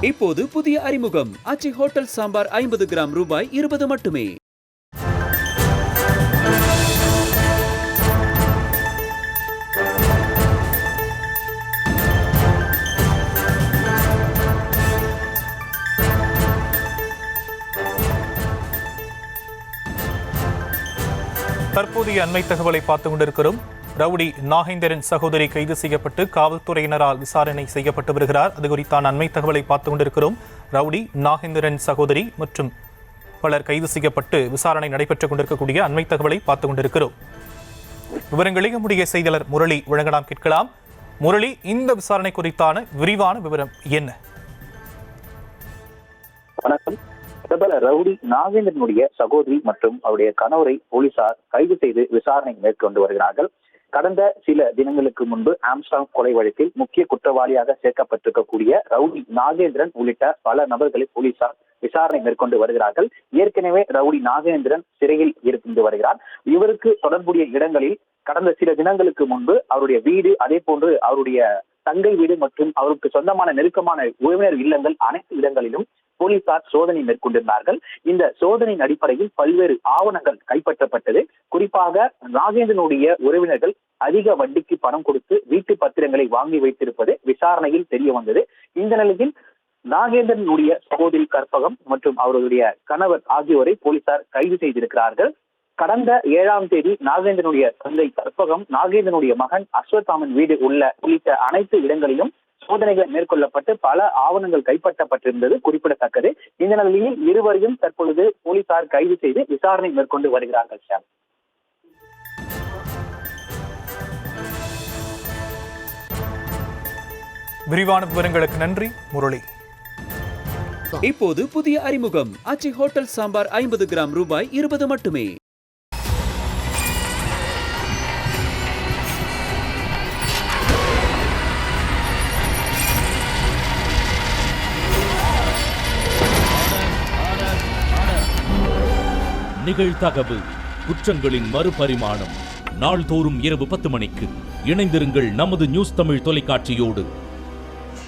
இப்போது புதிய அறிமுகம் ஆச்சி ஹோட்டல் சாம்பார் 50 கிராம் ரூபாய் 20 மட்டுமே. தற்போதைய அண்மை தகவலை பார்த்துக் கொண்டிருக்கிறோம். ரவுடி நாகேந்திரன் சகோதரி கைது செய்யப்பட்டு காவல்துறையினரால் விசாரணை செய்யப்பட்டு வருகிறார். அது குறித்தான அண்மை தகவலை பார்த்துக் கொண்டிருக்கிறோம். ரவுடி நாகேந்திரன் சகோதரி மற்றும் பலர் கைது செய்யப்பட்டு விசாரணை நடைபெற்றுக் கொண்டிருக்கக்கூடிய அண்மை தகவலை பார்த்துக் கொண்டிருக்கிறோம். விவரங்களை நம்முடைய செய்தியாளர் முரளி வழங்கலாம், கேட்கலாம். முரளி, இந்த விசாரணை குறித்தான விரிவான விவரம் என்ன? வணக்கம். பிரபல ரவுடி நாகேந்திரனுடைய சகோதரி மற்றும் அவருடைய கணவரை போலீசார் கைது செய்து விசாரணை மேற்கொண்டு வருகிறார்கள். கடந்த சில தினங்களுக்கு முன்பு ஆம்ஸ்டாங் கொலை வழக்கில் முக்கிய குற்றவாளியாக சேர்க்கப்பட்டிருக்கக்கூடிய ரவுடி நாகேந்திரன் உள்ளிட்ட பல நபர்களை போலீசார் விசாரணை மேற்கொண்டு வருகிறார்கள். ஏற்கனவே ரவுடி நாகேந்திரன் சிறையில் இருந்து வருகிறார். இவருக்கு தொடர்புடைய இடங்களில் கடந்த சில தினங்களுக்கு முன்பு அவருடைய வீடு, அதே போன்று அவருடைய தங்கை வீடு மற்றும் அவருக்கு சொந்தமான நெருக்கமான உறவினர் இல்லங்கள் அனைத்து இடங்களிலும் போலீசார் சோதனை மேற்கொண்டிருந்தார்கள். இந்த சோதனையின் அடிப்படையில் பல்வேறு ஆவணங்கள் கைப்பற்றப்பட்டது. குறிப்பாக நாகேந்திரனுடைய உறவினர்கள் அதிக வட்டிக்கு பணம் கொடுத்து வீட்டு பத்திரங்களை வாங்கி வைத்திருப்பது விசாரணையில் தெரிய வந்தது. இந்த நிலையில் நாகேந்திரனுடைய சகோதரி கற்பகம் மற்றும் அவருடைய கணவர் ஆகியோரை போலீசார் கைது செய்திருக்கிறார்கள். கடந்த 7ஆம் தேதி நாகேந்திரனுடைய தந்தை கற்பகம், நாகேந்திரனுடைய மகன் அஸ்வத்தாமன் வீடு உள்ளிட்ட அனைத்து இடங்களிலும் சோதனைகள் மேற்கொள்ளப்பட்டு பல ஆவணங்கள் கைப்பற்றப்பட்டிருந்தது குறிப்பிடத்தக்கது. இந்த நிலையில் இருவரையும் தற்பொழுது போலீசார் கைது செய்து விசாரணை மேற்கொண்டு வருகிறார்கள். சார், விரிவான விவரங்களுக்கு நன்றி முரளி. இப்போது புதிய அறிமுகம் ஆச்சி ஹோட்டல் சாம்பார் 50 கிராம் ரூபாய் 20 மட்டுமே. நிகழ்தகவு குற்றங்களின் மறுபரிமாணம். நாள்தோறும் இரவு 10 மணிக்கு இணைந்திருங்கள் நமது நியூஸ் தமிழ் தொலைக்காட்சியோடு.